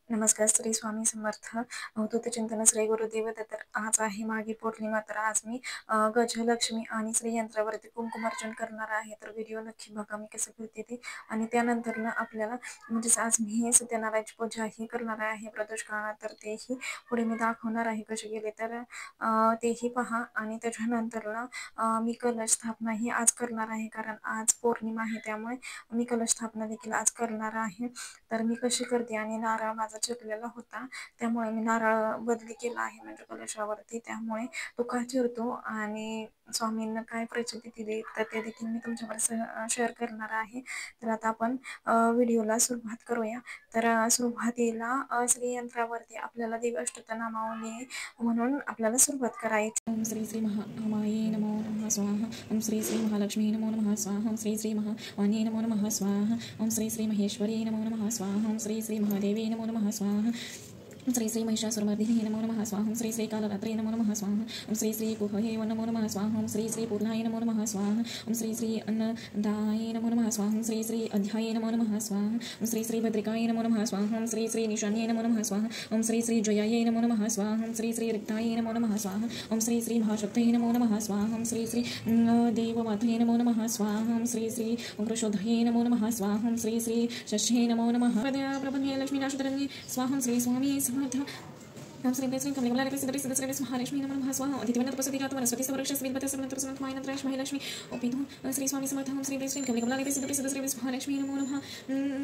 नमस्कार. श्री स्वामी समर्थ. अवधूत चिंतन श्री गुरुदेव दत्त. तर आज आहे माघी पौर्णिमा. तर आज मी गजलक्ष्मी आणि श्री यंत्रावरती कुंकुमार्चन करणार आहे. तर व्हिडिओ नक्की बघा मी कसं करते ते. आणि त्यानंतर ना आपल्याला म्हणजेच आज मी सत्यनारायणाची पूजा ही करणार आहे प्रदोष काळात. तर तेही पुढे मी दाखवणार आहे कसे गेले तर तेही पहा. आणि त्याच्यानंतर ना मी कलश स्थापना ही आज करणार आहे, कारण आज पौर्णिमा आहे त्यामुळे मी कलश स्थापना देखील आज करणार आहे. तर मी कशी करते, आणि नारळ माझा चिरलेला होता त्यामुळे मी नारळ बदली केला आहे म्हणजे कलशावरती, त्यामुळे तो का चिरतो आणि स्वामींना काय प्रचिती दिली तर ते देखील मी तुमच्यावर शेअर करणार आहे. तर आता आपण व्हिडिओला सुरुवात करूया. तर सुरुवातीला श्रीयंत्रावरती आपल्याला देवी अष्टनामावली म्हणून आपल्याला सुरुवात करायची. ओम श्री श्री महामाये नमो नमः स्वाहा. ओम श्री श्री महालक्ष्मी नमो नमः स्वाहा. ओम श्री श्री महावाणी नमो नमः स्वाहा. ओम श्री श्री महेश्वरी नमो नमः स्वाहा. ओम श्री श्री महादेवी नमो नमः स्वाहा. श्री श्री महिषासुरमर्दिनी नमो नमः स्वाहा. ओम श्री श्री कालरात्रे नमो नमः स्वाहा. ओम श्री श्री कुहये नमो नमः स्वाहा. ओम श्री श्री पूर्णाय नमो नमः स्वाहा. ओम श्री श्री अन्नदाय नमो नमः स्वाहा. ओम श्री श्री अध्याय नमो नमः स्वाहा. ओम श्री श्री भद्रिकाय नमो नमः स्वाहा. ओम श्री श्री निशान्ये नमो नमः स्वाहा. ओम श्री श्री जयाय नमो नमः स्वाहा. ओम श्री श्री रिक्ताय नमो नमः स्वाहा. ओम श्री श्री महाशक्तये नमो नमः स्वाहा. ओम श्री श्री देवमातये नमो नमः स्वाहा. ओम श्री श्री उग्रशोधये नमो नमः स्वाहा. ओम श्री श्री शशे नमो नमः. प्रपद्ये लक्ष्मीनाशतरण्ये स्वाहा. श्री स्वामी समर्थ. ओम श्री श्री कमलिकमला श्री श्री श्री महालक्ष्मी नमो नमः स्वाहा. अतिथिवनत प्रसुति जात वनस्पति सवृक्ष स्विद्भत सर्वत्र प्रसन्नत मायनत्रयश महालक्ष्मी ओपितो श्री स्वामी समर्थ. ओम श्री श्री कमलिकमला श्री श्री श्री महालक्ष्मी नमो नमः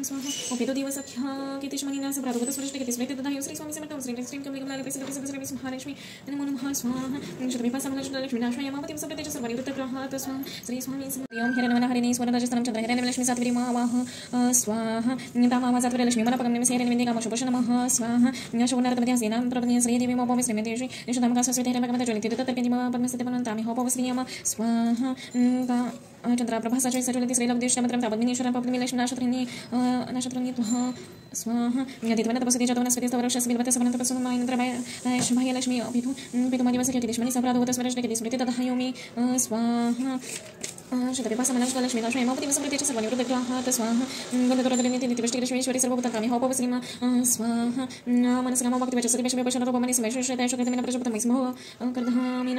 स्वाहा. ओपितो दिव सख्या कीर्तिशमनिना सभ्रातुगत सुरष्ट कीर्तिस्मृत ददायु श्री स्वामी समर्थ. ओम श्री श्री कमलिकमला श्री श्री श्री महालक्ष्मी नमो नमः स्वाहा. शतभिपा समलक्ष्मी लक्ष्मी नाशय यमावती सभ्यते च सर्वनिवृत्त ग्रहात स्वाहा. श्री स्वामी समर्थ. ओम हिरण्यवना हरिणी स्वर्णराजस्तनं चंद्र हिरण्यलक्ष्मी सात्विरी मावाह स्वाहा. तामावा सात्विरी लक्ष्मी मला पगम निमसे हिरण्यविंदी कामशुपश नमः स्वाहा. यशोवनारतमध्या सेना प्रपद्ये श्री देवी मोपो श्रीमती यशोदामका सरस्वती रमकमत ज्वलिते तत्प्रतिमा पद्मस्थिते पनन्तामि होपो श्रीयम स्वाहा. चंद्राप्रभा सज्वलति श्रीलब्धेश्वरमत्रं तापद्मिनीश्वरं पद्मिनी लक्ष्मीनाशत्रिणी नक्षत्रिणी स्वाहा. यदित्वनत प्रसुति जातो वनस्पति स्तवरक्षस्य बिल्वते सवनत प्रसन्नमायन्द्रमाय शुभाय लक्ष्मी अभिधु पितुमदिवस कीर्तिष्मणि सभ्रातुगत स्वरष्ट कीर्तिस्मृति तदहयोमि स्वाहा. शतभिपा समलक्ष्मी लक्ष्मी नाशय यमावती समृद्धि च सर्वनिवृत्त ग्रहात स्वाहा. गन्धर्वरगलिनी नित्यवृष्टि लक्ष्मीश्वरी सर्वभूतानि होपो श्रीम स्वाहा. मनसकामो भक्तिवचसति विश्वेश्वररूपमणि समेश्वरश्रेताय शुक्रतमेन प्रजपतमि स्मो कर्दहामिन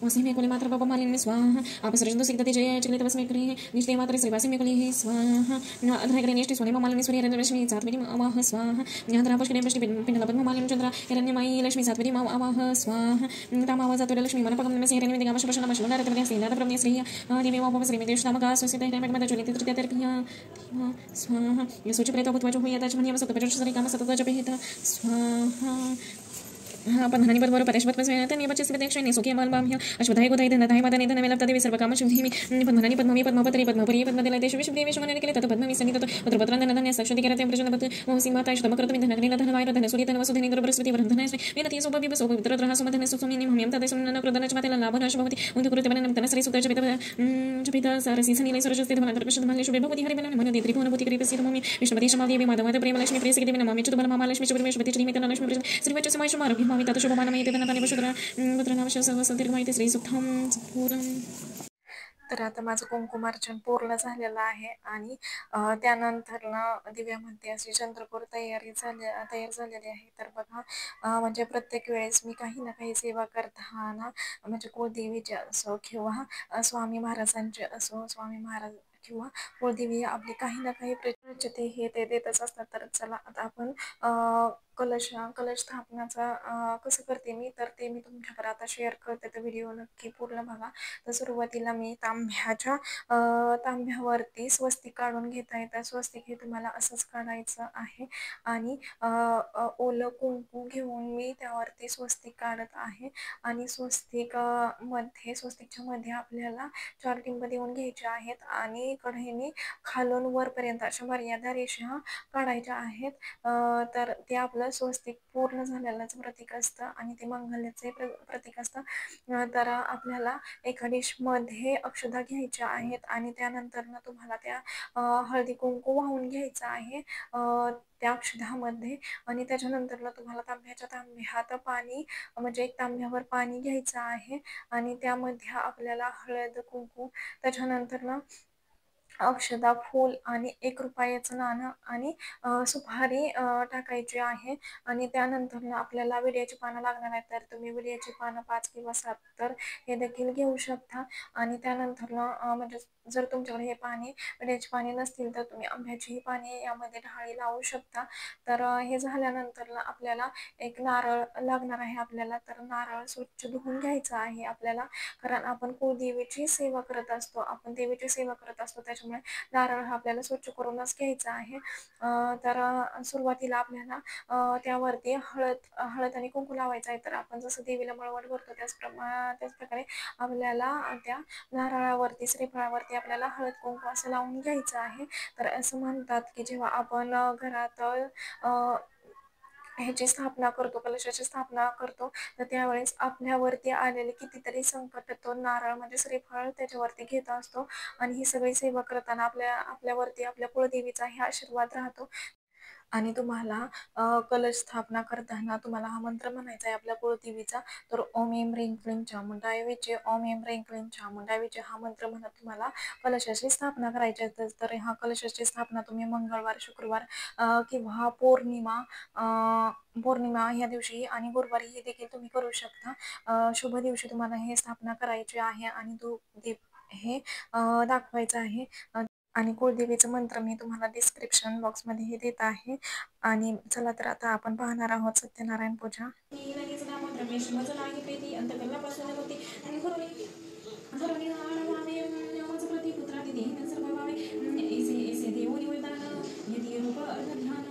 वसिमे कुले मात्र पपमालिनी स्वाहा. आपसरजन्तु सिद्धति जय चिलितवस्मे कुले निष्ठे मात्रे श्रीवासिमे कुले स्वाहा. अधराग्रे निष्ठे स्वनिम मालिनी सूर्य हिरण्यलक्ष्मी सात्विरी अवाह स्वाहा. न्याधरापुष्करे पुष्टि पिण्डल पद्ममालिनी चंद्र हिरण्यमयी लक्ष्मी सात्विरी अवाह स्वाहा. तामावाजात्विरी लक्ष्मी मनपगम नमसे हिरण्यविदिगामशुभश नमः शिवनारतमध्या श्रीनाथप्रभ्य श्री देवी मोपो श्रीमती श्यामका स्वस्ति हिरण्यमग्मद ज्वलिते तृतीयतर्पिया स्वाहा. यशोच प्रेतो भूत्वचो हुयता च मन्यम सतपजो श्रीकाम सतत जपेहित स्वाहा. पन्हानी पद्मवर परेशपद्मस्वेन नियपचस्य प्रत्यक्षेण सुखी अमलबाह्य अश्वधाय गोधाय धनधाय मदने धनमेलप्त देवी सर्वकामशुद्धिमि पद्मनानि पद्ममी पद्मपत्री पद्मपुरी पद्मदिलयते शुभदेवी शुभनने केले तत पद्ममी संगीत पत्रपत्रान धनधन्य साक्षाती करते प्रचंडपत मोहसी माता शुभकृतमि धनग्रीन धनवायर धन सूर्य धन वसुधेनि दुर्बृहस्पति वरधनय वेदति सोपवि सोपवित्र रहा सुमधन सुसुमिनि मह्यं तदे सुनन प्रदनच मातेला लाभन शुभवति उंदकुरुते बनन तन श्री सुतच पिता सारसी सनीले सरजस्ते धन प्रशद मल्ले शुभे भवति हरि बनन मन देत्री भुवन भूति कृपसि भूमि विष्णुपति शमादेवी माधव प्रेम लक्ष्मी प्रिय सिद्धि नमामि चतुर्बल महालक्ष्मी शुभमेश्वति श्रीमित लक्ष्मी श्रीवच समय शुभारभ्य भावि तत शुभमानमये श्री सुखम पूरम. तर आता माझं कुंकुमार्चन पूर्ण झालेलं आहे, आणि त्यानंतर ना दिव्यामध्ये अशी चंद्रकोर तयार झालेली आहे. तर बघा म्हणजे प्रत्येक वेळेस मी काही ना काही सेवा करताना म्हणजे कुळदेवीचे असो किंवा स्वामी महाराजांचे असो, स्वामी महाराज किंवा कुळदेवी आपली काही ना काही प्रचिती हे ते देतच असतात. तर चला आता आपण कलश स्थापनाचा कसं करते मी, तर ते मी तुमच्याकडे आता शेअर करते. तर व्हिडिओ नक्की पूर्ण बघा. तर सुरुवातीला मी तांब्यावरती स्वस्तिक काढून घेता येतं. स्वस्तिक हे तुम्हाला असंच काढायचं आहे, आणि ओलं कुंकू घेऊन मी त्यावरती स्वस्तिक काढत आहे. आणि स्वस्तिकच्या मध्ये आपल्याला 4 टिंब देऊन घ्यायचे आहेत, आणि कढईने खालून वरपर्यंत अशा मर्यादा रेषा काढायच्या आहेत. तर ते आपलं स्वस्तिक पूर्ण झालेलंच प्रतीक असतं, आणि ते मंगल्याचे प्रतीक असतं. तर आपल्याला एका डिशमध्ये अक्षता घ्यायच्या आहेत, आणि त्यानंतर ना तुम्हाला त्या हळदी कुंकू वाहून घ्यायचं आहे त्या अक्षतामध्ये. आणि त्याच्यानंतर तुम्हाला तांब्यात पाणी म्हणजे एक तांब्यावर पाणी घ्यायचं आहे, आणि त्यामध्ये आपल्याला हळद कुंकू त्याच्यानंतर अक्षदा, फूल आणि ₹1 नाणं आणि सुपारी टाकायची आहे आणि त्यानंतर आपल्याला विड्याची पानं लागणार आहेत, तर तुम्ही विड्याची पानं 5 किंवा 7 तर हे देखील घेऊ शकता. आणि त्यानंतर म्हणजे जर तुमच्याकडे हे पाणी विड्याची पाने नसतील तर तुम्ही आंब्याचीही पाने यामध्ये ढाळी लावू शकता. तर हे झाल्यानंतर आपल्याला एक नारळ लागणार आहे आपल्याला, तर नारळ स्वच्छ धुवून घ्यायचा आहे आपल्याला. कारण आपण कुलदेवीची सेवा करत असतो, आपण देवीची सेवा करत असतो, त्याच्यामुळे नारळ हा आपल्याला स्वच्छ करूनच घ्यायचा आहे. तर सुरुवातीला आपल्याला त्यावरती हळद हळद आणि कुंकू लावायचं आहे. तर आपण जसं देवीला मळवट भरतो त्याच प्रकारे आपल्याला त्या नारळावरती श्रीफळावरती आपल्याला हळद कुंकू असं लावून घ्यायचं आहे. तर असं म्हणतात की जेव्हा आपण घरात ह्याची स्थापना करतो, कलशाची स्थापना करतो, तर त्यावेळेस आपल्यावरती आलेले कितीतरी संकट तो नारळ म्हणजे श्रीफळ त्याच्यावरती घेत असतो आणि ही सगळी सेवा करताना आपल्यावरती आपल्या कुळदेवीचाही आशीर्वाद राहतो. आणि तुम्हाला कलश स्थापना करताना तुम्हाला हा मंत्र म्हणायचा आहे आपल्या कुळदेवीचा. तर ओम ऐं ह्रीं क्लीं चामुंडाय विचे, ओम ऐं ह्रीं क्लीं चामुंडाय विचे हा मंत्र म्हणत तुम्हाला कलशाची स्थापना करायची आहे. तर ह्या कलशाची स्थापना तुम्ही मंगळवार, शुक्रवार किंवा पौर्णिमा ह्या दिवशी आणि गुरुवारी हे देखील तुम्ही करू शकता. शुभ दिवशी तुम्हाला हे स्थापना करायची आहे आणि धूप दीप हे दाखवायचं आहे. आणि कुळदेवीचा मंत्र मी तुम्हाला डिस्क्रिप्शन बॉक्समध्येही देत आहे. आणि चला तर आता आपण पाहणार आहोत सत्यनारायण पूजा. लगेच नामद्रव्य शिवचं नाही प्रीती अंतकरणापासून होती आणि घरोनी वाढवावे माझं प्रति पुत्रादी देह सर्व व्हावे ऐसे ऐसे देव निवेदन यती रूप अर्थ ध्यान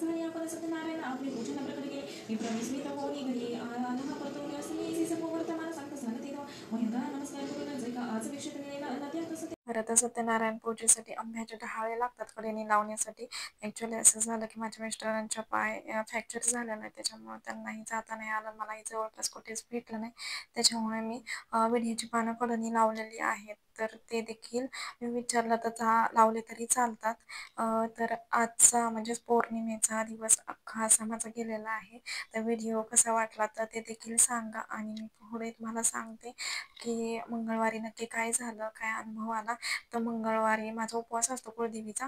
झाले आपण सत्यनारायण आपले पूजन प्रकट केले विप्रविस्मित होई घरी आला परतवले असले ऐसे सर्व वर्तमान सांगत झालं ते वयंदा नमस्कार करून जय का आज विषय केलेला नद्या तसं खरं तर सत्यनारायण पूजेसाठी आंब्याचे डहाळे लागतात कडेने लावण्यासाठी. ॲक्च्युली असं झालं की माझ्या मिस्टरांच्या पाय फ्रॅक्चर झाला नाही, त्याच्यामुळे त्यांनाही जाता नाही आलं, मलाही जवळपास कुठेच भेटलं नाही. त्याच्यामुळे मी विड्याची पानं कडेने लावलेली आहेत. तर ते देखील मी विचारलं तर लावले तरी चालतात. तर आजचा म्हणजेच पौर्णिमेचा दिवस अख्खा असा माझा गेलेला आहे. तर व्हिडिओ कसा वाटला तर ते देखील सांगा आणि मी पुढे तुम्हाला सांगते की मंगळवारी नक्की काय झालं, काय अनुभव आला. तर मंगळवारी माझा उपवास असतो कुळदेवीचा.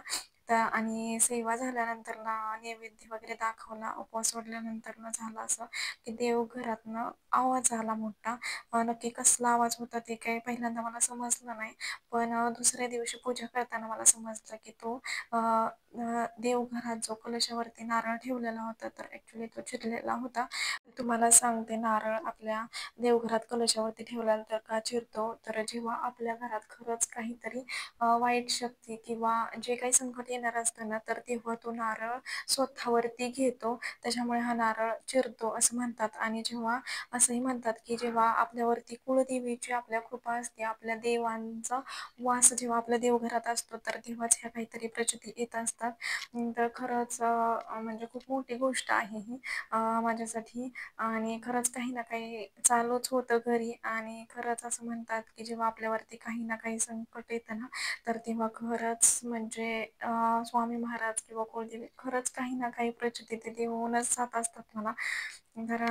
तर आणि सेवा झाल्यानंतर नैवेद्य वगैरे दाखवला, उपवास सोडल्यानंतर झालं असं की देवघरातनं आवाज आला मोठा. नक्की कसला आवाज होता ते काही पहिल्यांदा मला समजलं नाही. पण दुसऱ्या दिवशी पूजा करताना मला समजलं की तो देवघरात जो कलशावरती नारळ ठेवलेला होता तर ॲक्च्युली तो चिरलेला होता. तुम्हाला सांगते, नारळ आपल्या देवघरात कलशावरती ठेवल्यानंतर का चिरतो, तर जेव्हा आपल्या घरात खरंच काहीतरी वाईट शक्ती किंवा जे काही संकट येणार असतं ना, तर तेव्हा तो नारळ स्वतःवरती घेतो. त्याच्यामुळे हा नारळ चिरतो असं म्हणतात. आणि जेव्हा असंही म्हणतात की जेव्हा आपल्यावरती कुळदेवीची आपल्या कृपा असते, आपल्या देवांचा वास जेव्हा आपल्या देवघरात असतो, तर तेव्हाच ह्या काहीतरी प्रचिती येत असतात. तर खरंच म्हणजे खूप मोठी गोष्ट आहे ही माझ्यासाठी. आणि खरंच काही ना काही चालूच होतं घरी. आणि खरंच असं म्हणतात की जेव्हा आपल्यावरती काही ना काही संकट येतं ना, तर तेव्हा खरंच म्हणजे स्वामी महाराज किंवा कुळदेवी खरंच काही ना काही प्रचिती ते देऊनच जात असतात मला. तर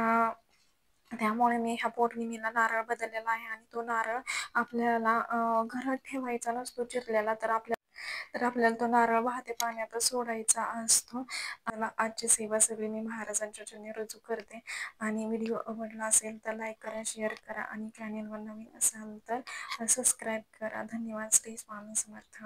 त्यामुळे मी ह्या पौर्णिमेला नारळ बदललेला आहे आणि तो नारळ आपल्याला घरात ठेवायचा नसतो चिरलेला, तर आपल्याला तो नारळ वाहत्या पाण्यातच सोडायचा असतो. मला आजची सेवा सगळी मी महाराजांच्या चरणी रुजू करते. आणि व्हिडिओ आवडला असेल तर लाईक करा, शेअर करा आणि चॅनेलवर नवीन असाल तर सबस्क्राईब करा. धन्यवाद. श्री स्वामी समर्थ.